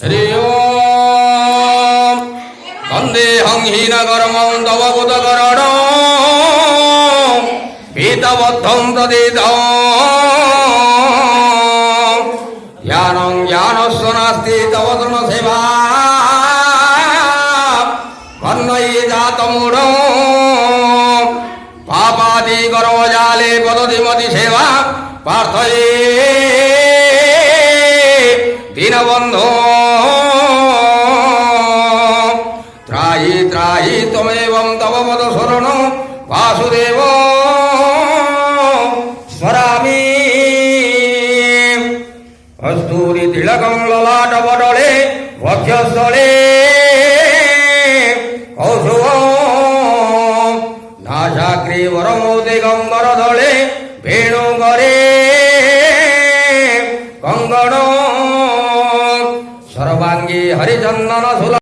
हरि ओम वन्देऽहं हीनकर्मं तव बुधकरणं पीतबद्धं तदिदं ज्ञानं ज्ञानस्य नास्ति तव तृणसेवा कर्णैः जातमूढं पापादि कर्मजाले पदतिमति सेवा प्रार्थये दीनबन्धो त्राहि त्राहि त्वमेवं तव पद शरणो वासुदेव स्मरामि कस्तूरी तिलकं ललाटपटले वक्षस्थले कौशुभं नासाग्रीवरमो दिगम्बरदले वेणुकरे कंगण सर्वांगी हरिचंदन सुल